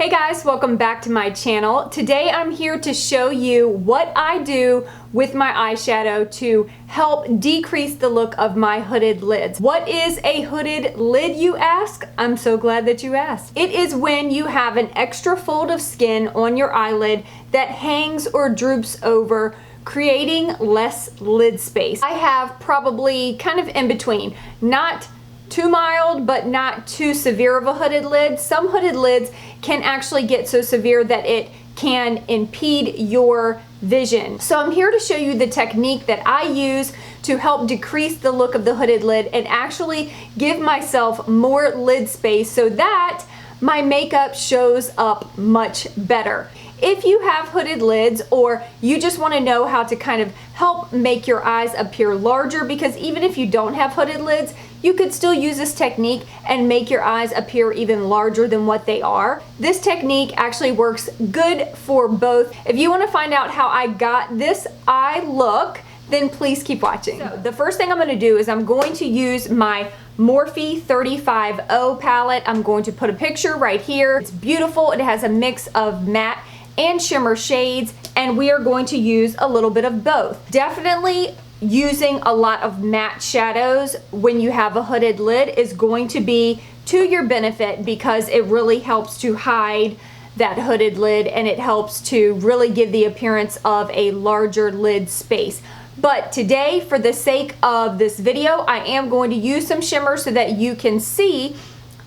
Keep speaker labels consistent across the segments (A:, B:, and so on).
A: Hey guys, welcome back to my channel. Today I'm here to show you what I do with my eyeshadow to help decrease the look of my hooded lids. What is a hooded lid, you ask? I'm so glad that you asked. It is when you have an extra fold of skin on your eyelid that hangs or droops over, creating less lid space. I have probably kind of in between, not too mild but not too severe of a hooded lid. Some hooded lids can actually get so severe that it can impede your vision. So I'm here to show you the technique that I use to help decrease the look of the hooded lid and actually give myself more lid space so that my makeup shows up much better. If you have hooded lids or you just want to know how to kind of help make your eyes appear larger, because even if you don't have hooded lids, you could still use this technique and make your eyes appear even larger than what they are. This technique actually works good for both. If you want to find out how I got this eye look, then please keep watching. So the first thing I'm going to do is I'm going to use my Morphe 35O palette. I'm going to put a picture right here. It's beautiful. It has a mix of matte and shimmer shades, and we are going to use a little bit of both. Definitely using a lot of matte shadows when you have a hooded lid is going to be to your benefit, because it really helps to hide that hooded lid and it helps to really give the appearance of a larger lid space. But today, for the sake of this video, I am going to use some shimmer so that you can see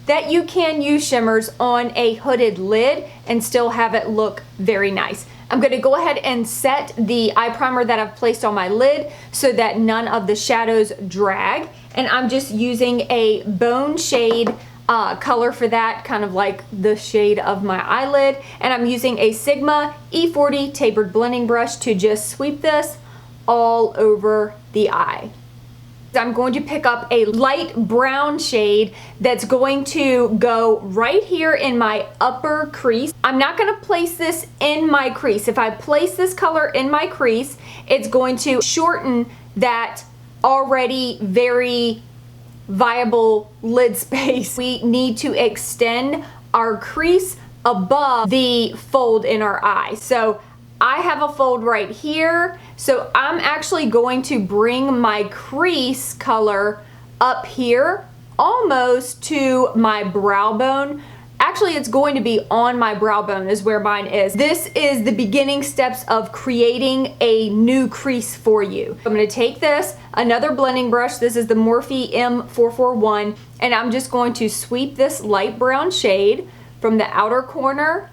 A: that you can use shimmers on a hooded lid and still have it look very nice. I'm going to go ahead and set the eye primer that I've placed on my lid so that none of the shadows drag. And I'm just using a bone shade color for that, kind of like the shade of my eyelid. And I'm using a Sigma E40 tapered blending brush to just sweep this all over the eye. I'm going to pick up a light brown shade that's going to go right here in my upper crease. I'm not going to place this in my crease. If I place this color in my crease, it's going to shorten that already very viable lid space. We need to extend our crease above the fold in our eye. So I have a fold right here, so I'm actually going to bring my crease color up here almost to my brow bone. Actually, it's going to be on my brow bone is where mine is. This is the beginning steps of creating a new crease for you. I'm going to take this, another blending brush. This is the Morphe M441, and I'm just going to sweep this light brown shade from the outer corner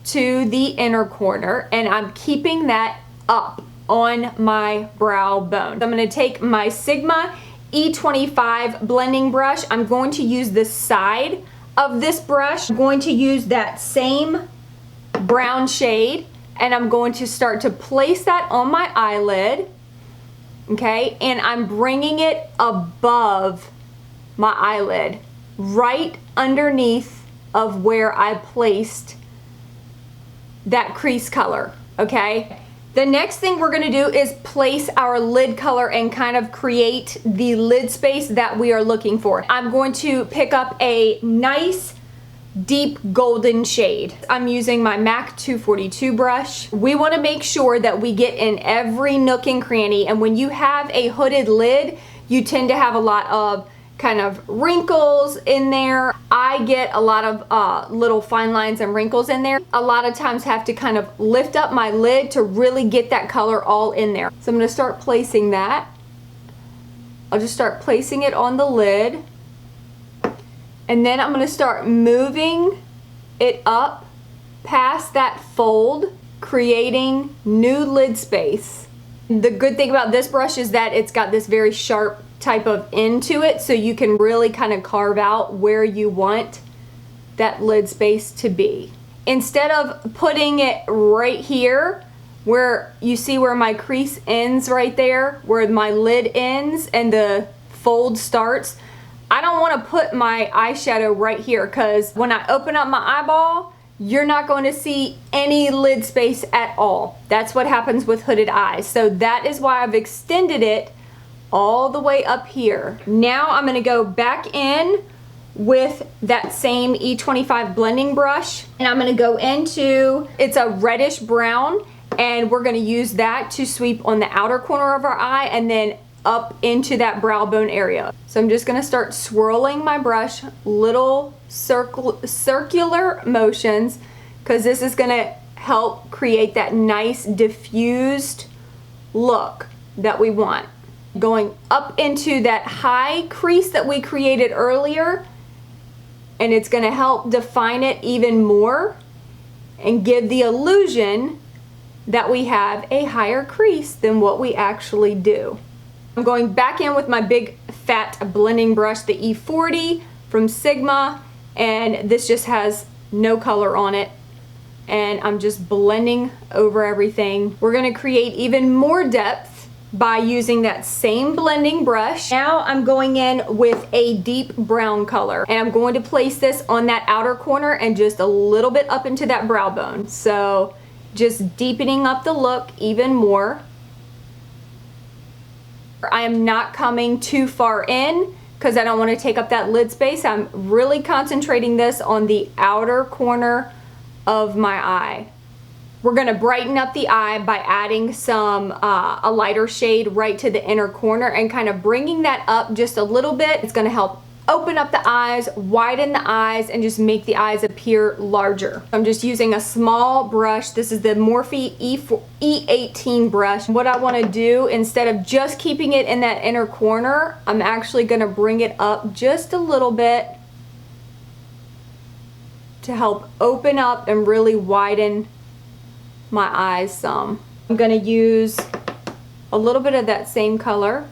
A: to the inner corner, and I'm keeping that up on my brow bone. I'm going to take my Sigma E25 blending brush. I'm going to use the side of this brush. I'm going to use that same brown shade, and I'm going to start to place that on my eyelid, okay, and I'm bringing it above my eyelid, right underneath of where I placed that crease color, okay? The next thing we're gonna do is place our lid color and kind of create the lid space that we are looking for. I'm going to pick up a nice deep golden shade. I'm using my MAC 242 brush. We wanna make sure that we get in every nook and cranny, and when you have a hooded lid, you tend to have a lot of kind of wrinkles in there. I get a lot of little fine lines and wrinkles in there. A lot of times have to kind of lift up my lid to really get that color all in there. So I'm going to start placing that. I'll just start placing it on the lid. And then I'm going to start moving it up past that fold, creating new lid space. The good thing about this brush is that it's got this very sharp type of end to it, so you can really kind of carve out where you want that lid space to be. Instead of putting it right here where you see where my crease ends right there, where my lid ends and the fold starts, I don't want to put my eyeshadow right here, because when I open up my eyeball, you're not going to see any lid space at all. That's what happens with hooded eyes. So that is why I've extended it all the way up here. Now I'm going to go back in with that same E25 blending brush, and I'm going to go into, it's a reddish brown, and we're going to use that to sweep on the outer corner of our eye and then up into that brow bone area. So I'm just going to start swirling my brush, little circular motions, because this is going to help create that nice diffused look that we want. Going up into that high crease that we created earlier, and it's going to help define it even more and give the illusion that we have a higher crease than what we actually do. I'm going back in with my big fat blending brush, the E40 from Sigma, and this just has no color on it, and I'm just blending over everything. We're going to create even more depth by using that same blending brush. Now I'm going in with a deep brown color, and I'm going to place this on that outer corner and just a little bit up into that brow bone. So just deepening up the look even more. I am not coming too far in because I don't want to take up that lid space. I'm really concentrating this on the outer corner of my eye. We're going to brighten up the eye by adding some a lighter shade right to the inner corner and kind of bringing that up just a little bit. It's going to help open up the eyes, widen the eyes, and just make the eyes appear larger. I'm just using a small brush. This is the Morphe E18 brush. What I want to do, instead of just keeping it in that inner corner, I'm actually going to bring it up just a little bit to help open up and really widen my eyes some. I'm going to use a little bit of that same color,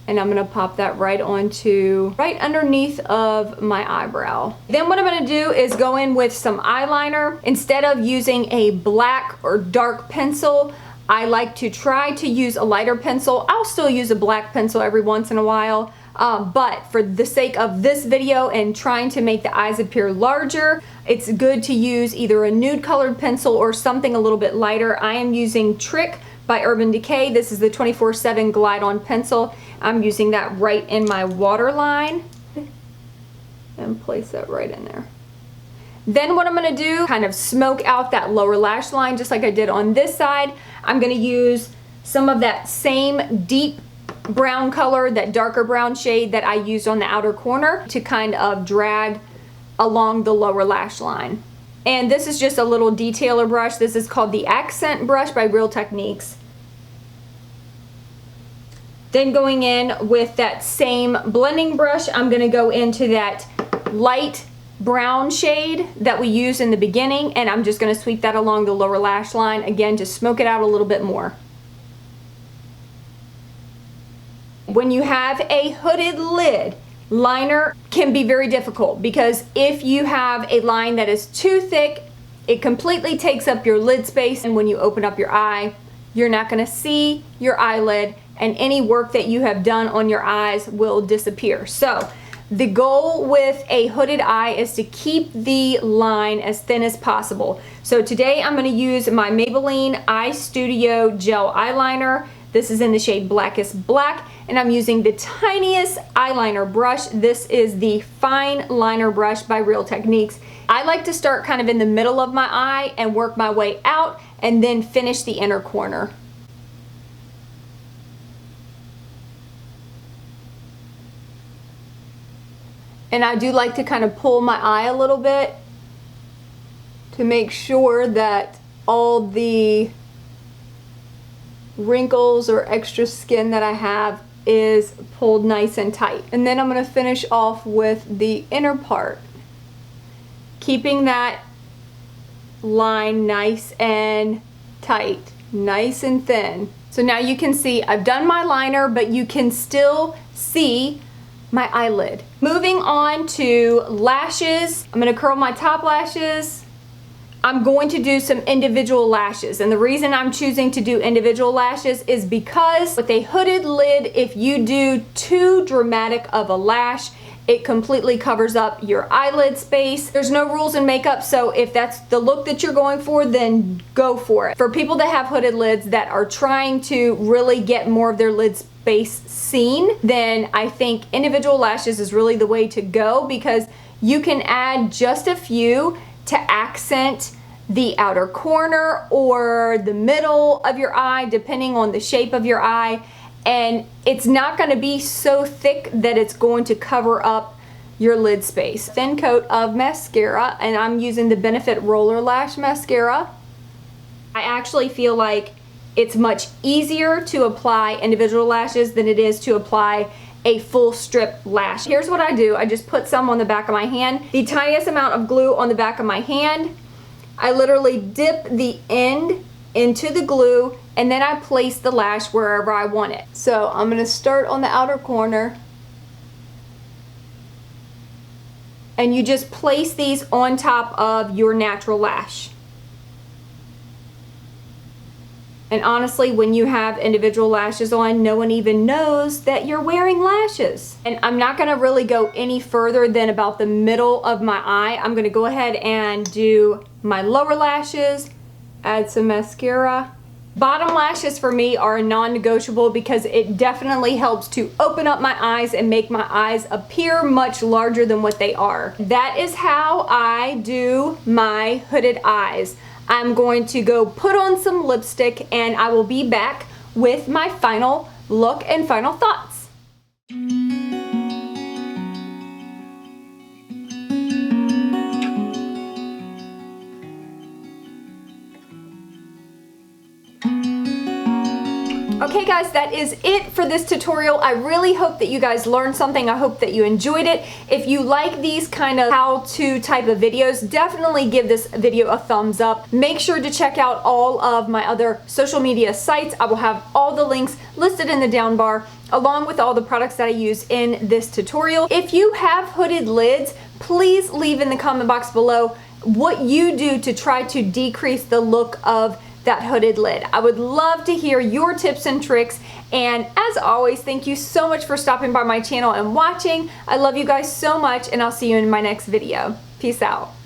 A: and I'm going to pop that right underneath of my eyebrow. Then what I'm going to do is go in with some eyeliner. Instead of using a black or dark pencil, I like to try to use a lighter pencil. I'll still use a black pencil every once in a while, but for the sake of this video and trying to make the eyes appear larger, it's good to use either a nude colored pencil or something a little bit lighter. I am using Trick by Urban Decay. This is the 24/7 Glide On pencil. I'm using that right in my waterline and place that right in there. Then what I'm going to do, kind of smoke out that lower lash line just like I did on this side. I'm going to use some of that same deep brown color, that darker brown shade that I used on the outer corner, to kind of drag along the lower lash line. And this is just a little detailer brush. This is called the Accent brush by Real Techniques. Then going in with that same blending brush, I'm going to go into that light brown shade that we used in the beginning, and I'm just going to sweep that along the lower lash line. Again, just smoke it out a little bit more. When you have a hooded lid, liner can be very difficult because if you have a line that is too thick, it completely takes up your lid space, and when you open up your eye, you're not going to see your eyelid, and any work that you have done on your eyes will disappear. So the goal with a hooded eye is to keep the line as thin as possible. So today I'm going to use my Maybelline Eye Studio Gel Eyeliner. This is in the shade Blackest Black, and I'm using the tiniest eyeliner brush. This is the Fine Liner brush by Real Techniques. I like to start kind of in the middle of my eye and work my way out and then finish the inner corner. And I do like to kind of pull my eye a little bit to make sure that all the wrinkles or extra skin that I have is pulled nice and tight. And then I'm going to finish off with the inner part, keeping that line nice and tight, nice and thin. So now you can see I've done my liner, but you can still see my eyelid. Moving on to lashes, I'm going to curl my top lashes. I'm going to do some individual lashes, and the reason I'm choosing to do individual lashes is because with a hooded lid, if you do too dramatic of a lash, it completely covers up your eyelid space. There's no rules in makeup, so if that's the look that you're going for, then go for it. For people that have hooded lids that are trying to really get more of their lid base scene, then I think individual lashes is really the way to go, because you can add just a few to accent the outer corner or the middle of your eye, depending on the shape of your eye. And it's not going to be so thick that it's going to cover up your lid space. Thin coat of mascara, and I'm using the Benefit Roller Lash Mascara. I actually feel like it's much easier to apply individual lashes than it is to apply a full strip lash. Here's what I do. I just put some on the back of my hand, the tiniest amount of glue on the back of my hand. I literally dip the end into the glue, and then I place the lash wherever I want it. So I'm going to start on the outer corner, and you just place these on top of your natural lash. And honestly, when you have individual lashes on, no one even knows that you're wearing lashes. And I'm not gonna really go any further than about the middle of my eye. I'm gonna go ahead and do my lower lashes, add some mascara. Bottom lashes for me are non-negotiable because it definitely helps to open up my eyes and make my eyes appear much larger than what they are. That is how I do my hooded eyes. I'm going to go put on some lipstick, and I will be back with my final look and final thoughts. Okay guys, that is it for this tutorial. I really hope that you guys learned something. I hope that you enjoyed it. If you like these kind of how-to type of videos, definitely give this video a thumbs up. Make sure to check out all of my other social media sites. I will have all the links listed in the down bar, along with all the products that I use in this tutorial. If you have hooded lids, please leave in the comment box below what you do to try to decrease the look of that hooded lid. I would love to hear your tips and tricks, and as always, thank you so much for stopping by my channel and watching. I love you guys so much, and I'll see you in my next video. Peace out.